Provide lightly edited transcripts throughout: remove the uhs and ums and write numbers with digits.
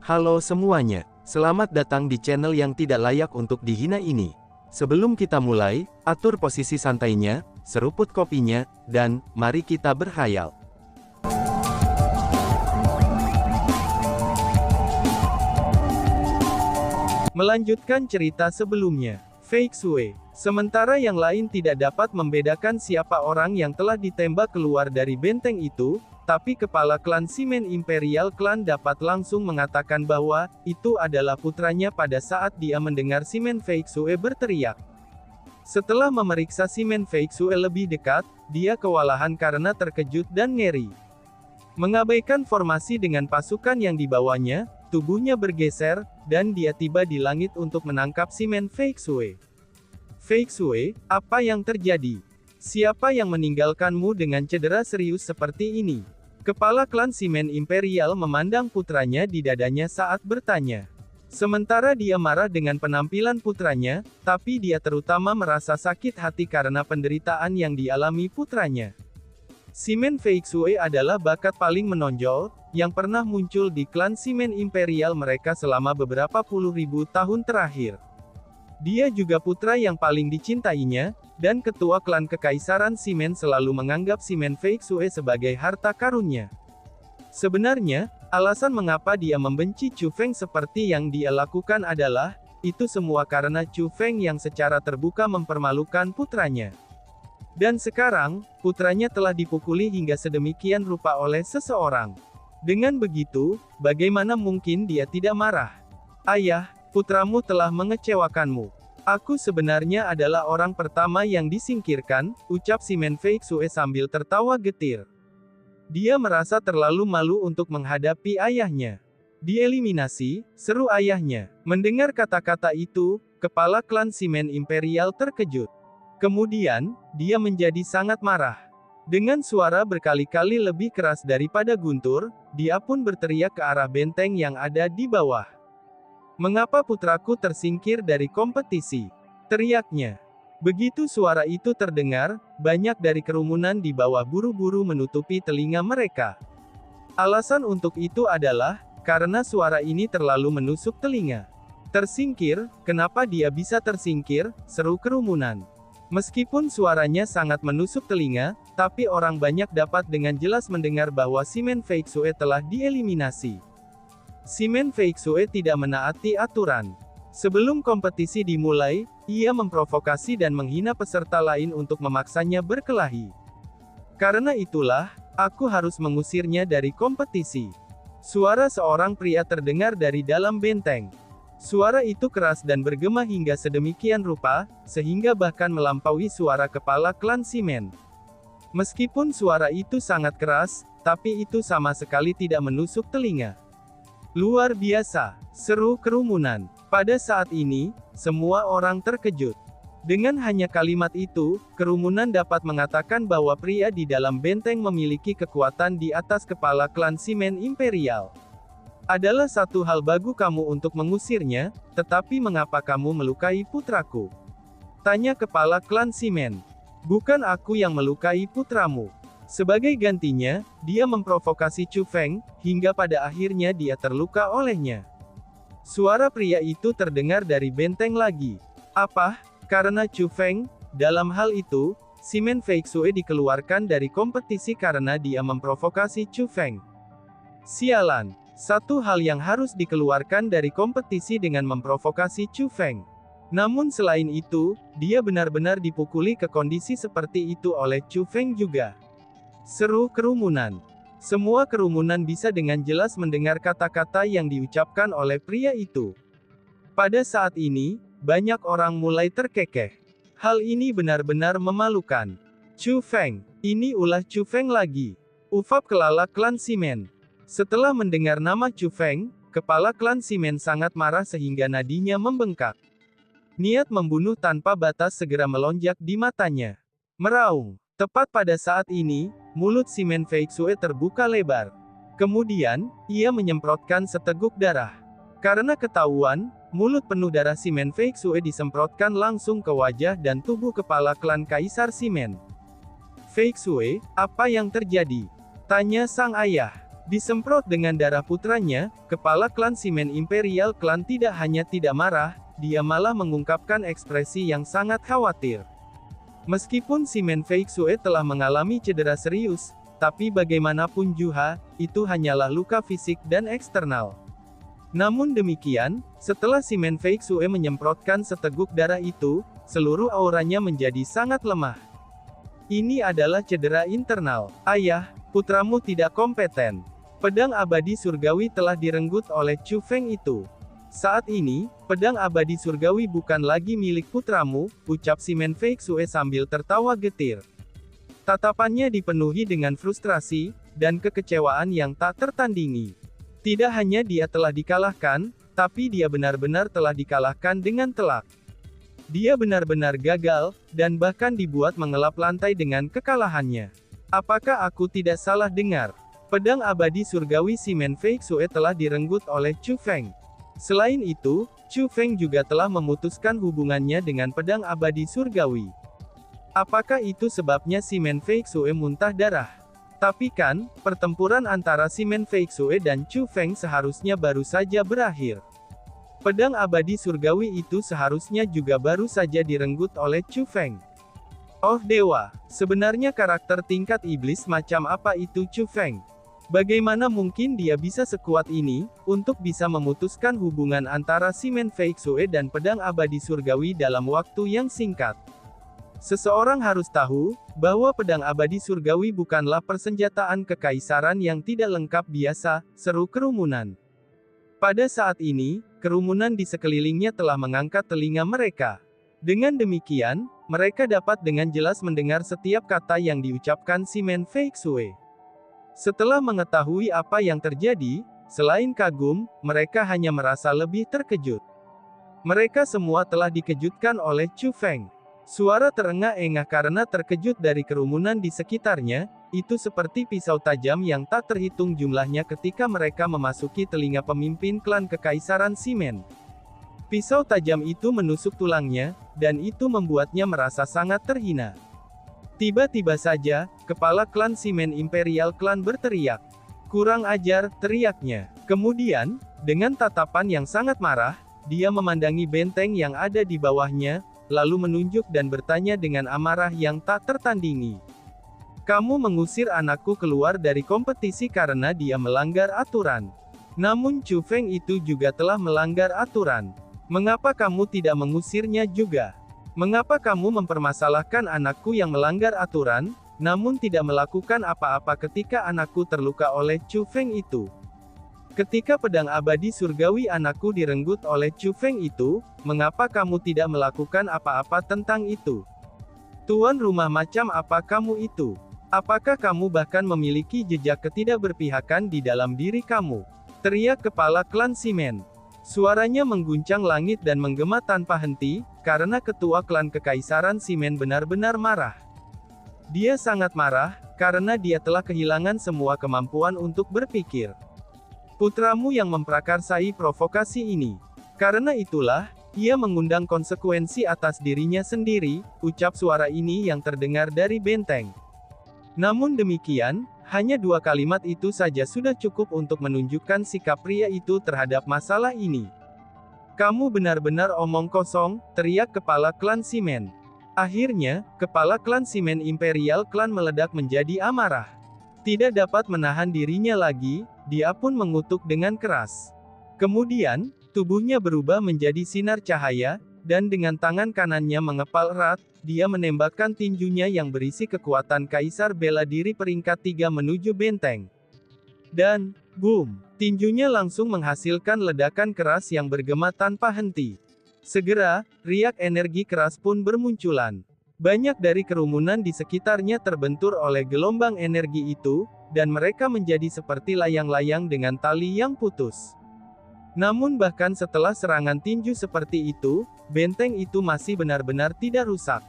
Halo semuanya, selamat datang di channel yang tidak layak untuk dihina ini. Sebelum kita mulai, atur posisi santainya, seruput kopinya, dan mari kita berkhayal. Melanjutkan cerita sebelumnya, Fei Xue. Sementara yang lain tidak dapat membedakan siapa orang yang telah ditembak keluar dari benteng itu, tapi kepala klan Simen Imperial Clan dapat langsung mengatakan bahwa itu adalah putranya pada saat dia mendengar Simen Fei Xue berteriak. Setelah memeriksa Simen Fei Xue lebih dekat, dia kewalahan karena terkejut dan ngeri. Mengabaikan formasi dengan pasukan yang dibawanya, tubuhnya bergeser, dan dia tiba di langit untuk menangkap Simen Fei Xue. Fei Xue, apa yang terjadi? Siapa yang meninggalkanmu dengan cedera serius seperti ini? Kepala klan Simen Imperial memandang putranya di dadanya saat bertanya. Sementara dia marah dengan penampilan putranya, tapi dia terutama merasa sakit hati karena penderitaan yang dialami putranya. Simen Fei Xue adalah bakat paling menonjol, yang pernah muncul di klan Simen Imperial mereka selama beberapa puluh ribu tahun terakhir. Dia juga putra yang paling dicintainya, dan ketua klan Kekaisaran Simen selalu menganggap Simen Fei Xue sebagai harta karunnya. Sebenarnya, alasan mengapa dia membenci Chu Feng seperti yang dia lakukan adalah, itu semua karena Chu Feng yang secara terbuka mempermalukan putranya. Dan sekarang, putranya telah dipukuli hingga sedemikian rupa oleh seseorang. Dengan begitu, bagaimana mungkin dia tidak marah? Ayah, putramu telah mengecewakanmu. Aku sebenarnya adalah orang pertama yang disingkirkan, ucap Simen Fei Xue sambil tertawa getir. Dia merasa terlalu malu untuk menghadapi ayahnya. Dieliminasi, seru ayahnya. Mendengar kata-kata itu, kepala klan Simen Imperial terkejut. Kemudian, dia menjadi sangat marah. Dengan suara berkali-kali lebih keras daripada guntur, dia pun berteriak ke arah benteng yang ada di bawah. Mengapa putraku tersingkir dari kompetisi? Teriaknya. Begitu suara itu terdengar, banyak dari kerumunan di bawah buru-buru menutupi telinga mereka. Alasan untuk itu adalah, karena suara ini terlalu menusuk telinga. Tersingkir, kenapa dia bisa tersingkir? Seru kerumunan. Meskipun suaranya sangat menusuk telinga, tapi orang banyak dapat dengan jelas mendengar bahwa Simen Fei Xue telah dieliminasi. Simen Fei Xue tidak menaati aturan. Sebelum kompetisi dimulai, ia memprovokasi dan menghina peserta lain untuk memaksanya berkelahi. Karena itulah, aku harus mengusirnya dari kompetisi. Suara seorang pria terdengar dari dalam benteng. Suara itu keras dan bergema hingga sedemikian rupa, sehingga bahkan melampaui suara kepala klan Simen. Meskipun suara itu sangat keras, tapi itu sama sekali tidak menusuk telinga. Luar biasa, seru kerumunan. Pada saat ini, semua orang terkejut. Dengan hanya kalimat itu, kerumunan dapat mengatakan bahwa pria di dalam benteng memiliki kekuatan di atas kepala klan Simen Imperial. Adalah satu hal bagu kamu untuk mengusirnya, tetapi mengapa kamu melukai putraku? Tanya kepala klan Simen. Bukan aku yang melukai putramu. Sebagai gantinya, dia memprovokasi Chu Feng, hingga pada akhirnya dia terluka olehnya. Suara pria itu terdengar dari benteng lagi. Apa? Karena Chu Feng? Dalam hal itu, Simen Fei Xue dikeluarkan dari kompetisi karena dia memprovokasi Chu Feng. Sialan. Satu hal yang harus dikeluarkan dari kompetisi dengan memprovokasi Chu Feng. Namun selain itu, dia benar-benar dipukuli ke kondisi seperti itu oleh Chu Feng juga. Seru kerumunan. Semua kerumunan bisa dengan jelas mendengar kata-kata yang diucapkan oleh pria itu. Pada saat ini, banyak orang mulai terkekeh. Hal ini benar-benar memalukan. Chu Feng, ini ulah Chu Feng lagi. Ufap kelala klan Simen. Setelah mendengar nama Chu Feng, kepala klan Simen sangat marah sehingga nadinya membengkak. Niat membunuh tanpa batas segera melonjak di matanya. Meraung. Tepat pada saat ini, mulut Simen Fei Xue terbuka lebar. Kemudian, ia menyemprotkan seteguk darah. Karena ketahuan, mulut penuh darah Simen Fei Xue disemprotkan langsung ke wajah dan tubuh kepala klan Kaisar Simen. Fei Xue, apa yang terjadi? Tanya sang ayah. Disemprot dengan darah putranya, kepala klan Semen Imperial Klan tidak hanya tidak marah, dia malah mengungkapkan ekspresi yang sangat khawatir. Meskipun Semen Feixue telah mengalami cedera serius, tapi bagaimanapun juga, itu hanyalah luka fisik dan eksternal. Namun demikian, setelah Semen Feixue menyemprotkan seteguk darah itu, seluruh auranya menjadi sangat lemah. Ini adalah cedera internal. Ayah, putramu tidak kompeten. Pedang abadi surgawi telah direnggut oleh Chu Feng itu. Saat ini, pedang abadi surgawi bukan lagi milik putramu, ucap Semen Feixue sambil tertawa getir. Tatapannya dipenuhi dengan frustrasi, dan kekecewaan yang tak tertandingi. Tidak hanya dia telah dikalahkan, tapi dia benar-benar telah dikalahkan dengan telak. Dia benar-benar gagal, dan bahkan dibuat mengelap lantai dengan kekalahannya. Apakah aku tidak salah dengar? Pedang abadi surgawi Semen Feixue telah direnggut oleh Chu Feng. Selain itu, Chu Feng juga telah memutuskan hubungannya dengan pedang abadi surgawi. Apakah itu sebabnya Semen Feixue muntah darah? Tapi kan, pertempuran antara Semen Feixue dan Chu Feng seharusnya baru saja berakhir. Pedang abadi surgawi itu seharusnya juga baru saja direnggut oleh Chu Feng. Oh dewa, sebenarnya karakter tingkat iblis macam apa itu Chu Feng? Bagaimana mungkin dia bisa sekuat ini, untuk bisa memutuskan hubungan antara Semen Feixue dan pedang abadi surgawi dalam waktu yang singkat? Seseorang harus tahu, bahwa pedang abadi surgawi bukanlah persenjataan kekaisaran yang tidak lengkap biasa, seru kerumunan. Pada saat ini, kerumunan di sekelilingnya telah mengangkat telinga mereka. Dengan demikian, mereka dapat dengan jelas mendengar setiap kata yang diucapkan Semen Feixue. Setelah mengetahui apa yang terjadi, selain kagum, mereka hanya merasa lebih terkejut. Mereka semua telah dikejutkan oleh Chu Feng. Suara terengah-engah karena terkejut dari kerumunan di sekitarnya, itu seperti pisau tajam yang tak terhitung jumlahnya ketika mereka memasuki telinga pemimpin klan Kekaisaran Semen. Pisau tajam itu menusuk tulangnya, dan itu membuatnya merasa sangat terhina. Tiba-tiba saja, kepala klan Semen Imperial Klan berteriak. Kurang ajar, teriaknya. Kemudian, dengan tatapan yang sangat marah, dia memandangi benteng yang ada di bawahnya, lalu menunjuk dan bertanya dengan amarah yang tak tertandingi. Kamu mengusir anakku keluar dari kompetisi karena dia melanggar aturan. Namun Chu Feng itu juga telah melanggar aturan. Mengapa kamu tidak mengusirnya juga? Mengapa kamu mempermasalahkan anakku yang melanggar aturan, namun tidak melakukan apa-apa ketika anakku terluka oleh Chu Feng itu? Ketika pedang abadi surgawi anakku direnggut oleh Chu Feng itu, mengapa kamu tidak melakukan apa-apa tentang itu? Tuan rumah macam apa kamu itu? Apakah kamu bahkan memiliki jejak ketidakberpihakan di dalam diri kamu? Teriak kepala klan Semen. Suaranya mengguncang langit dan menggema tanpa henti, karena ketua klan Kekaisaran Semen benar-benar marah. Dia sangat marah, karena dia telah kehilangan semua kemampuan untuk berpikir. Putramu yang memprakarsai provokasi ini. Karena itulah, ia mengundang konsekuensi atas dirinya sendiri, ucap suara ini yang terdengar dari benteng. Namun demikian, hanya 2 kalimat itu saja sudah cukup untuk menunjukkan sikap pria itu terhadap masalah ini. Kamu benar-benar omong kosong, teriak kepala klan Semen. Akhirnya, kepala klan Semen Imperial Klan meledak menjadi amarah. Tidak dapat menahan dirinya lagi, dia pun mengutuk dengan keras. Kemudian, tubuhnya berubah menjadi sinar cahaya, dan dengan tangan kanannya mengepal erat, dia menembakkan tinjunya yang berisi kekuatan Kaisar Bela Diri peringkat 3 menuju benteng. Dan, boom, tinjunya langsung menghasilkan ledakan keras yang bergema tanpa henti. Segera, riak energi keras pun bermunculan. Banyak dari kerumunan di sekitarnya terbentur oleh gelombang energi itu, dan mereka menjadi seperti layang-layang dengan tali yang putus. Namun bahkan setelah serangan tinju seperti itu, benteng itu masih benar-benar tidak rusak.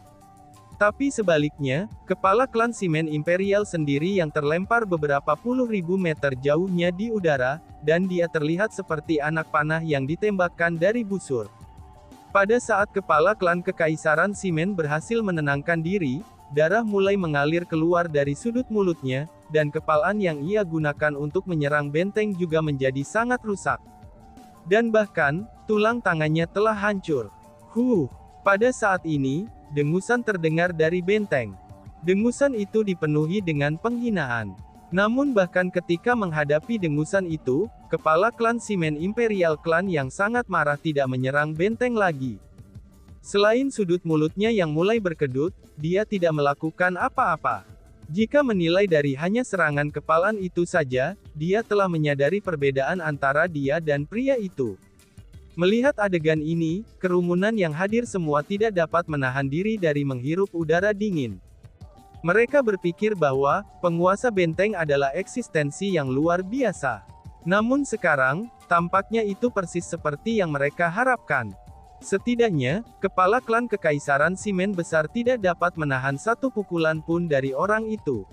Tapi sebaliknya, kepala klan Semen Imperial sendiri yang terlempar beberapa puluh ribu meter jauhnya di udara, dan dia terlihat seperti anak panah yang ditembakkan dari busur. Pada saat kepala klan Kekaisaran Semen berhasil menenangkan diri, darah mulai mengalir keluar dari sudut mulutnya, dan kepalan yang ia gunakan untuk menyerang benteng juga menjadi sangat rusak. Dan bahkan, tulang tangannya telah hancur. Pada saat ini, dengusan terdengar dari benteng. Dengusan itu dipenuhi dengan penghinaan. Namun bahkan ketika menghadapi dengusan itu, kepala klan Seaman Imperial Clan yang sangat marah tidak menyerang benteng lagi. Selain sudut mulutnya yang mulai berkedut, dia tidak melakukan apa-apa. Jika menilai dari hanya serangan kepalan itu saja, dia telah menyadari perbedaan antara dia dan pria itu. Melihat adegan ini, kerumunan yang hadir semua tidak dapat menahan diri dari menghirup udara dingin. Mereka berpikir bahwa penguasa benteng adalah eksistensi yang luar biasa. Namun sekarang, tampaknya itu persis seperti yang mereka harapkan. Setidaknya, kepala klan Kekaisaran Seaman besar tidak dapat menahan satu pukulan pun dari orang itu.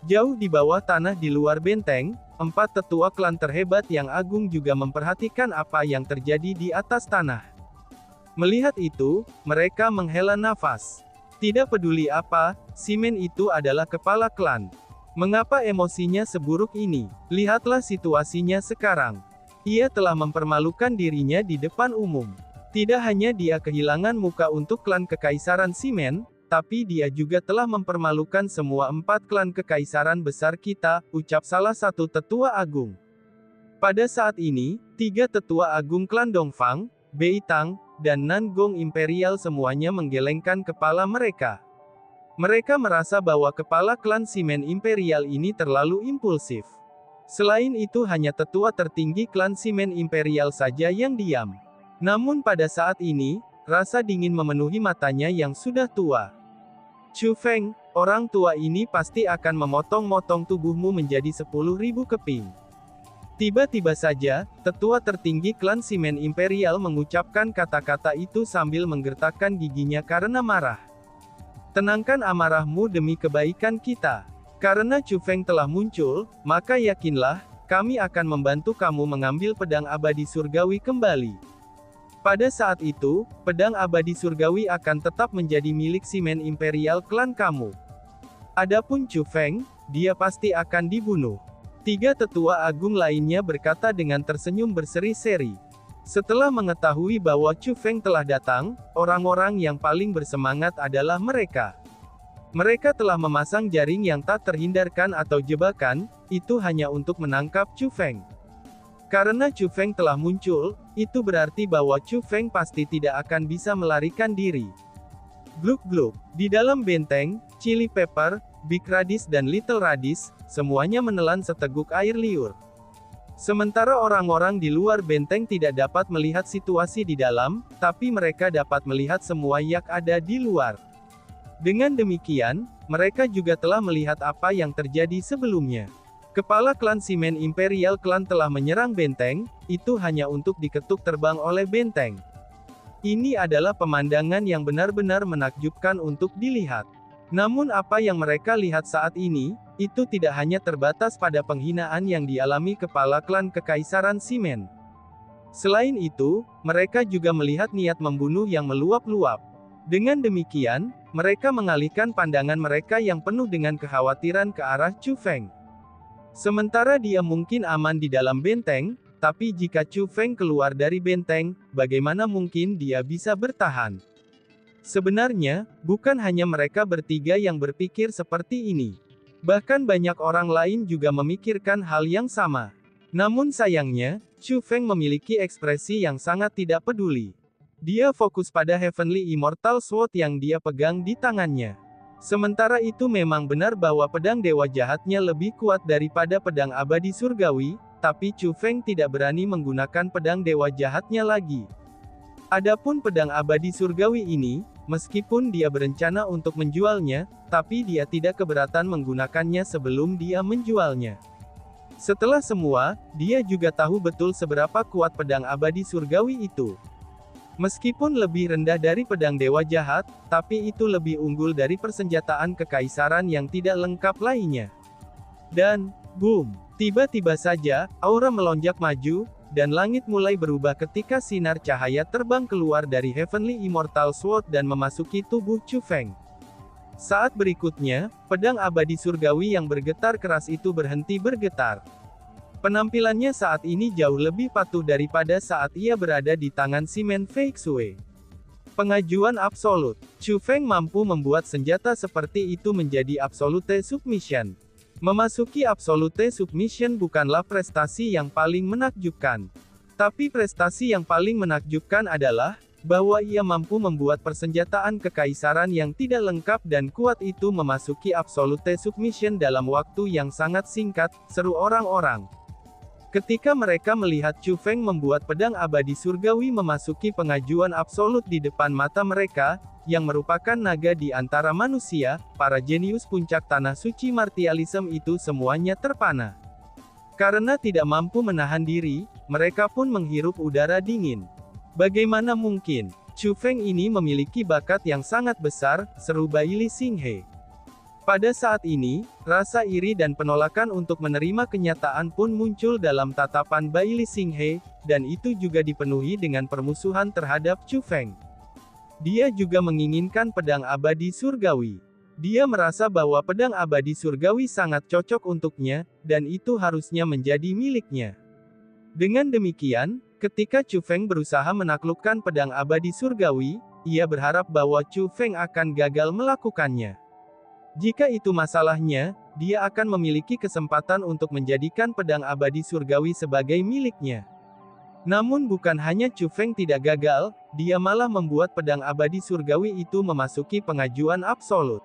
Jauh di bawah tanah di luar benteng, 4 tetua klan terhebat yang agung juga memperhatikan apa yang terjadi di atas tanah. Melihat itu, mereka menghela nafas. Tidak peduli apa, Seaman itu adalah kepala klan. Mengapa emosinya seburuk ini? Lihatlah situasinya sekarang. Ia telah mempermalukan dirinya di depan umum. Tidak hanya dia kehilangan muka untuk klan Kekaisaran Seaman, tapi dia juga telah mempermalukan semua 4 klan Kekaisaran besar kita, ucap salah satu tetua agung. Pada saat ini, 3 tetua agung klan Dongfang, Beitang, dan Nangong Imperial semuanya menggelengkan kepala mereka. Mereka merasa bahwa kepala klan Seaman Imperial ini terlalu impulsif. Selain itu hanya tetua tertinggi klan Seaman Imperial saja yang diam. Namun pada saat ini, rasa dingin memenuhi matanya yang sudah tua. Chu Feng, orang tua ini pasti akan memotong-motong tubuhmu menjadi 10.000 keping. Tiba-tiba saja, tetua tertinggi klan Seaman Imperial mengucapkan kata-kata itu sambil menggertakkan giginya karena marah. Tenangkan amarahmu demi kebaikan kita. Karena Chu Feng telah muncul, maka yakinlah, kami akan membantu kamu mengambil pedang abadi surgawi kembali. Pada saat itu, pedang abadi surgawi akan tetap menjadi milik Seaman Imperial klan kamu. Adapun Chu Feng, dia pasti akan dibunuh. 3 tetua agung lainnya berkata dengan tersenyum berseri-seri. Setelah mengetahui bahwa Chu Feng telah datang, orang-orang yang paling bersemangat adalah mereka. Mereka telah memasang jaring yang tak terhindarkan atau jebakan, itu hanya untuk menangkap Chu Feng. Karena Chu Feng telah muncul, itu berarti bahwa Chu Feng pasti tidak akan bisa melarikan diri. Gluk-gluk, di dalam benteng, Chili Pepper, Big Radish dan Little Radish, semuanya menelan seteguk air liur. Sementara orang-orang di luar benteng tidak dapat melihat situasi di dalam, tapi mereka dapat melihat semua yang ada di luar. Dengan demikian, mereka juga telah melihat apa yang terjadi sebelumnya. Kepala klan Seaman Imperial Clan telah menyerang benteng, itu hanya untuk diketuk terbang oleh benteng. Ini adalah pemandangan yang benar-benar menakjubkan untuk dilihat. Namun apa yang mereka lihat saat ini, itu tidak hanya terbatas pada penghinaan yang dialami kepala klan Kekaisaran Seaman. Selain itu, mereka juga melihat niat membunuh yang meluap-luap. Dengan demikian, mereka mengalihkan pandangan mereka yang penuh dengan kekhawatiran ke arah Chu Feng. Sementara dia mungkin aman di dalam benteng, tapi jika Chu Feng keluar dari benteng, bagaimana mungkin dia bisa bertahan? Sebenarnya, bukan hanya mereka bertiga yang berpikir seperti ini. Bahkan banyak orang lain juga memikirkan hal yang sama. Namun sayangnya, Chu Feng memiliki ekspresi yang sangat tidak peduli. Dia fokus pada Heavenly Immortal Sword yang dia pegang di tangannya. Sementara itu memang benar bahwa pedang dewa jahatnya lebih kuat daripada pedang abadi surgawi, tapi Chu Feng tidak berani menggunakan pedang dewa jahatnya lagi. Adapun pedang abadi surgawi ini, meskipun dia berencana untuk menjualnya, tapi dia tidak keberatan menggunakannya sebelum dia menjualnya. Setelah semua, dia juga tahu betul seberapa kuat pedang abadi surgawi itu. Meskipun lebih rendah dari pedang dewa jahat, tapi itu lebih unggul dari persenjataan kekaisaran yang tidak lengkap lainnya. Dan, boom! Tiba-tiba saja, aura melonjak maju, dan langit mulai berubah ketika sinar cahaya terbang keluar dari Heavenly Immortal Sword dan memasuki tubuh Chu Feng. Saat berikutnya, pedang abadi surgawi yang bergetar keras itu berhenti bergetar. Penampilannya saat ini jauh lebih patuh daripada saat ia berada di tangan Simon Feixue. Pengajuan absolut. Chu Feng mampu membuat senjata seperti itu menjadi absolute submission. Memasuki absolute submission bukanlah prestasi yang paling menakjubkan. Tapi prestasi yang paling menakjubkan adalah bahwa ia mampu membuat persenjataan kekaisaran yang tidak lengkap dan kuat itu memasuki absolute submission dalam waktu yang sangat singkat, seru orang-orang. Ketika mereka melihat Chu Feng membuat pedang abadi surgawi memasuki pengajuan absolut di depan mata mereka, yang merupakan naga di antara manusia, para jenius puncak tanah suci martialism itu semuanya terpana. Karena tidak mampu menahan diri, mereka pun menghirup udara dingin. Bagaimana mungkin? Chu Feng ini memiliki bakat yang sangat besar, seru Baili Xinghe. Pada saat ini, rasa iri dan penolakan untuk menerima kenyataan pun muncul dalam tatapan Baili Xinghe, dan itu juga dipenuhi dengan permusuhan terhadap Chu Feng. Dia juga menginginkan pedang abadi surgawi. Dia merasa bahwa pedang abadi surgawi sangat cocok untuknya, dan itu harusnya menjadi miliknya. Dengan demikian, ketika Chu Feng berusaha menaklukkan pedang abadi surgawi, ia berharap bahwa Chu Feng akan gagal melakukannya. Jika itu masalahnya, dia akan memiliki kesempatan untuk menjadikan pedang abadi surgawi sebagai miliknya. Namun bukan hanya Chu Feng tidak gagal, dia malah membuat pedang abadi surgawi itu memasuki pengajuan absolut.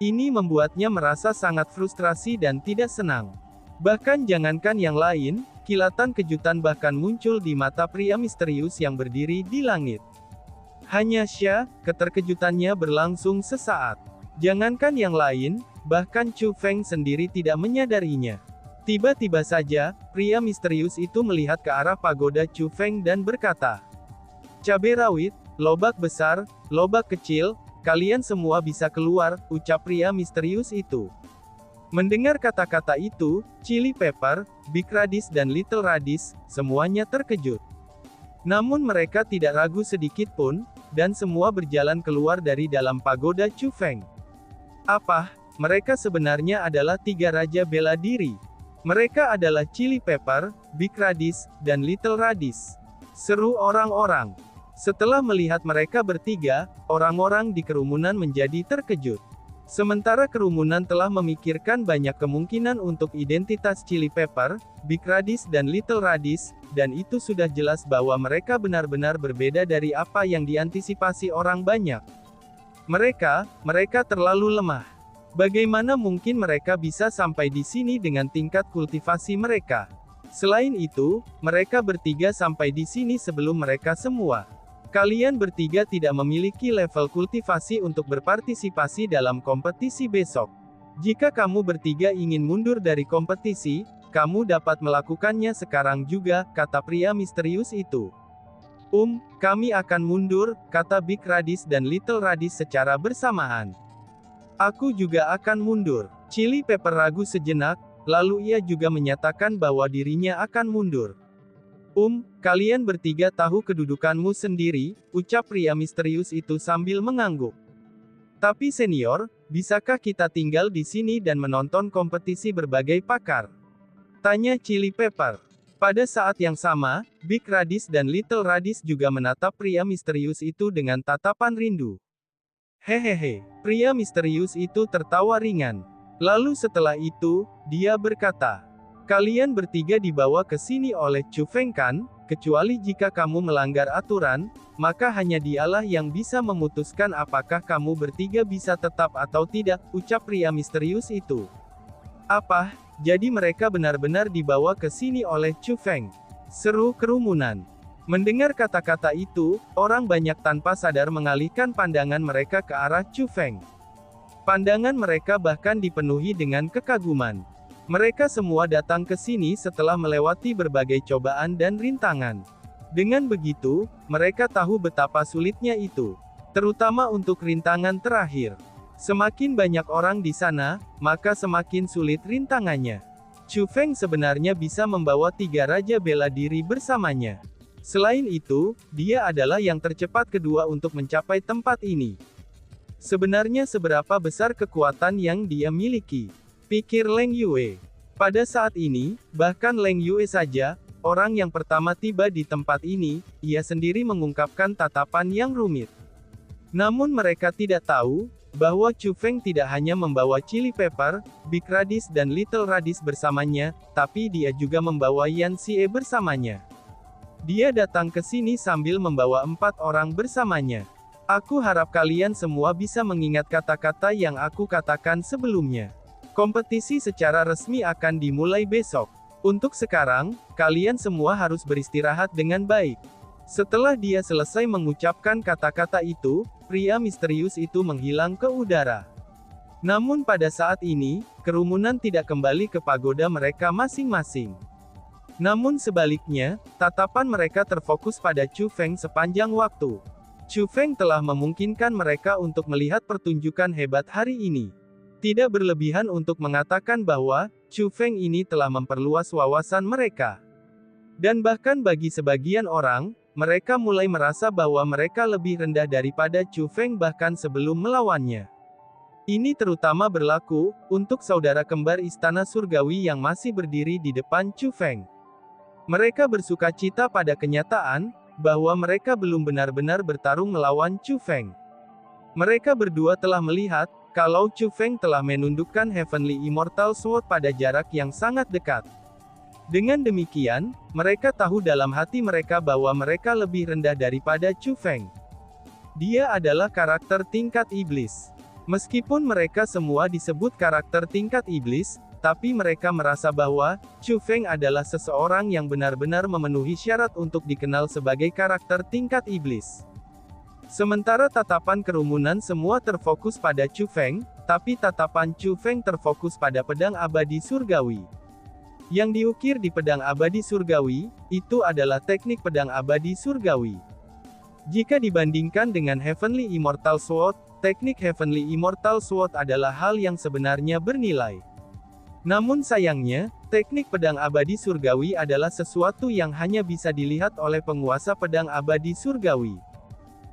Ini membuatnya merasa sangat frustrasi dan tidak senang. Bahkan jangankan yang lain, kilatan kejutan bahkan muncul di mata pria misterius yang berdiri di langit. Hanya Xia, keterkejutannya berlangsung sesaat. Jangankan yang lain, bahkan Chu Feng sendiri tidak menyadarinya. Tiba-tiba saja, pria misterius itu melihat ke arah pagoda Chu Feng dan berkata, "Cabai rawit, lobak besar, lobak kecil, kalian semua bisa keluar," ucap pria misterius itu. Mendengar kata-kata itu, Chili Pepper, Big Radish dan Little Radish, semuanya terkejut. Namun mereka tidak ragu sedikit pun, dan semua berjalan keluar dari dalam pagoda Chu Feng. Apa? Mereka sebenarnya adalah tiga raja bela diri. Mereka adalah Chili Pepper, Big Radish, dan Little Radish. Seru orang-orang. Setelah melihat mereka bertiga, orang-orang di kerumunan menjadi terkejut. Sementara kerumunan telah memikirkan banyak kemungkinan untuk identitas Chili Pepper, Big Radish dan Little Radish, dan itu sudah jelas bahwa mereka benar-benar berbeda dari apa yang diantisipasi orang banyak. Mereka terlalu lemah. Bagaimana mungkin mereka bisa sampai di sini dengan tingkat kultivasi mereka? Selain itu, mereka bertiga sampai di sini sebelum mereka semua. Kalian bertiga tidak memiliki level kultivasi untuk berpartisipasi dalam kompetisi besok. Jika kamu bertiga ingin mundur dari kompetisi, kamu dapat melakukannya sekarang juga, kata pria misterius itu. Kami akan mundur, kata Big Radish dan Little Radish secara bersamaan. Aku juga akan mundur. Chili Pepper ragu sejenak, lalu ia juga menyatakan bahwa dirinya akan mundur. Kalian bertiga tahu kedudukanmu sendiri, ucap pria misterius itu sambil mengangguk. Tapi senior, bisakah kita tinggal di sini dan menonton kompetisi berbagai pakar? Tanya Chili Pepper. Pada saat yang sama, Big Radish dan Little Radish juga menatap pria misterius itu dengan tatapan rindu. Hehehe, pria misterius itu tertawa ringan. Lalu setelah itu, dia berkata, "Kalian bertiga dibawa ke sini oleh Chu Feng kan? Kecuali jika kamu melanggar aturan, maka hanya dialah yang bisa memutuskan apakah kamu bertiga bisa tetap atau tidak," ucap pria misterius itu. Apa? Jadi mereka benar-benar dibawa ke sini oleh Chu Feng? Seru kerumunan. Mendengar kata-kata itu, orang banyak tanpa sadar mengalihkan pandangan mereka ke arah Chu Feng. Pandangan mereka bahkan dipenuhi dengan kekaguman. Mereka semua datang ke sini setelah melewati berbagai cobaan dan rintangan. Dengan begitu, mereka tahu betapa sulitnya itu. Terutama untuk rintangan terakhir. Semakin banyak orang di sana, maka semakin sulit rintangannya. Chu Feng sebenarnya bisa membawa tiga raja bela diri bersamanya. Selain itu, dia adalah yang tercepat kedua untuk mencapai tempat ini. Sebenarnya seberapa besar kekuatan yang dia miliki? Pikir Leng Yue. Pada saat ini, bahkan Leng Yue saja, orang yang pertama tiba di tempat ini, ia sendiri mengungkapkan tatapan yang rumit. Namun mereka tidak tahu, bahwa Chu Feng tidak hanya membawa chili pepper, big radish dan little radish bersamanya, tapi dia juga membawa Yan Xie bersamanya. Dia datang ke sini sambil membawa 4 orang bersamanya. Aku harap kalian semua bisa mengingat kata-kata yang aku katakan sebelumnya. Kompetisi secara resmi akan dimulai besok. Untuk sekarang, kalian semua harus beristirahat dengan baik. Setelah dia selesai mengucapkan kata-kata itu, pria misterius itu menghilang ke udara. Namun pada saat ini, kerumunan tidak kembali ke pagoda mereka masing-masing. Namun sebaliknya, tatapan mereka terfokus pada Chu Feng sepanjang waktu. Chu Feng telah memungkinkan mereka untuk melihat pertunjukan hebat hari ini. Tidak berlebihan untuk mengatakan bahwa, Chu Feng ini telah memperluas wawasan mereka. Dan bahkan bagi sebagian orang, mereka mulai merasa bahwa mereka lebih rendah daripada Chu Feng bahkan sebelum melawannya. Ini terutama berlaku, untuk saudara kembar Istana Surgawi yang masih berdiri di depan Chu Feng. Mereka bersuka cita pada kenyataan, bahwa mereka belum benar-benar bertarung melawan Chu Feng. Mereka berdua telah melihat, kalau Chu Feng telah menundukkan Heavenly Immortal Sword pada jarak yang sangat dekat. Dengan demikian, mereka tahu dalam hati mereka bahwa mereka lebih rendah daripada Chu Feng. Dia adalah karakter tingkat iblis. Meskipun mereka semua disebut karakter tingkat iblis, tapi mereka merasa bahwa Chu Feng adalah seseorang yang benar-benar memenuhi syarat untuk dikenal sebagai karakter tingkat iblis. Sementara tatapan kerumunan semua terfokus pada Chu Feng, tapi tatapan Chu Feng terfokus pada pedang abadi surgawi. Yang diukir di pedang abadi surgawi, itu adalah teknik pedang abadi surgawi. Jika dibandingkan dengan Heavenly Immortal Sword, teknik Heavenly Immortal Sword adalah hal yang sebenarnya bernilai. Namun sayangnya, teknik pedang abadi surgawi adalah sesuatu yang hanya bisa dilihat oleh penguasa pedang abadi surgawi.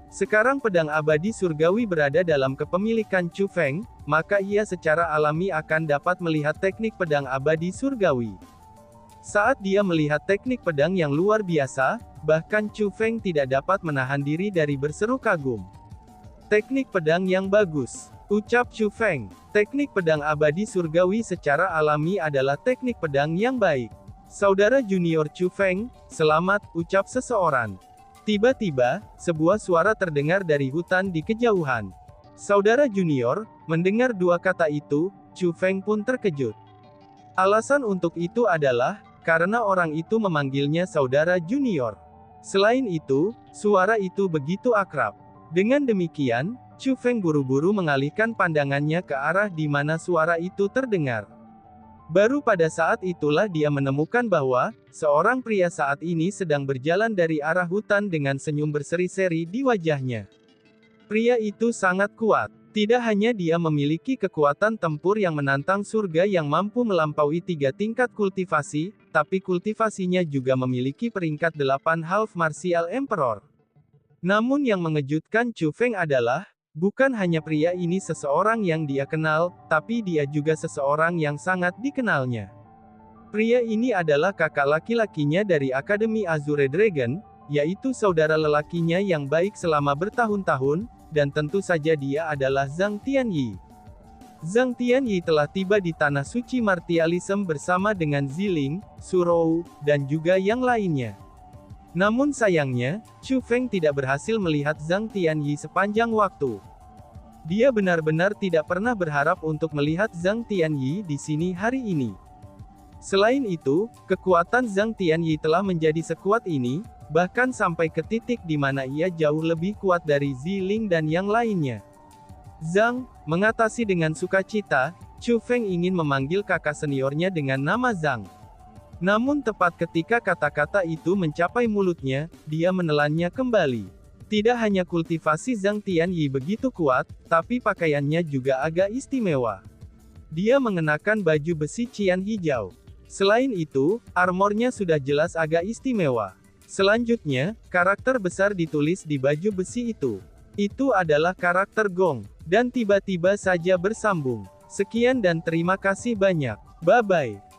Sekarang pedang abadi surgawi berada dalam kepemilikan Chu Feng, maka ia secara alami akan dapat melihat teknik pedang abadi surgawi. Saat dia melihat teknik pedang yang luar biasa, bahkan Chu Feng tidak dapat menahan diri dari berseru kagum. Teknik pedang yang bagus, ucap Chu Feng. Teknik pedang abadi surgawi secara alami adalah teknik pedang yang baik. Saudara junior Chu Feng, selamat, ucap seseorang. Tiba-tiba, sebuah suara terdengar dari hutan di kejauhan. Saudara junior, mendengar dua kata itu, Chu Feng pun terkejut. Alasan untuk itu adalah, karena orang itu memanggilnya saudara junior. Selain itu, suara itu begitu akrab. Dengan demikian, Chu Feng buru-buru mengalihkan pandangannya ke arah di mana suara itu terdengar. Baru pada saat itulah dia menemukan bahwa, seorang pria saat ini sedang berjalan dari arah hutan dengan senyum berseri-seri di wajahnya. Pria itu sangat kuat. Tidak hanya dia memiliki kekuatan tempur yang menantang surga yang mampu melampaui 3 tingkat kultivasi, tapi kultivasinya juga memiliki peringkat 8 Half Martial Emperor. Namun yang mengejutkan Chu Feng adalah, bukan hanya pria ini seseorang yang dia kenal, tapi dia juga seseorang yang sangat dikenalnya. Pria ini adalah kakak laki-lakinya dari Akademi Azure Dragon, yaitu saudara lelakinya yang baik selama bertahun-tahun, dan tentu saja dia adalah Zhang Tianyi. Zhang Tianyi telah tiba di Tanah Suci Martialism bersama dengan Ziling, Surou, dan juga yang lainnya. Namun sayangnya, Chu Feng tidak berhasil melihat Zhang Tianyi sepanjang waktu. Dia benar-benar tidak pernah berharap untuk melihat Zhang Tianyi di sini hari ini. Selain itu, kekuatan Zhang Tianyi telah menjadi sekuat ini, bahkan sampai ke titik di mana ia jauh lebih kuat dari Ziling dan yang lainnya. Zhang, mengatasi dengan sukacita, Chu Feng ingin memanggil kakak seniornya dengan nama Zhang. Namun tepat ketika kata-kata itu mencapai mulutnya, dia menelannya kembali. Tidak hanya kultivasi Zhang Tianyi begitu kuat, tapi pakaiannya juga agak istimewa. Dia mengenakan baju besi cian hijau. Selain itu, armornya sudah jelas agak istimewa. Selanjutnya, karakter besar ditulis di baju besi itu. Itu adalah karakter Gong. Dan tiba-tiba saja bersambung. Sekian dan terima kasih banyak. Bye-bye.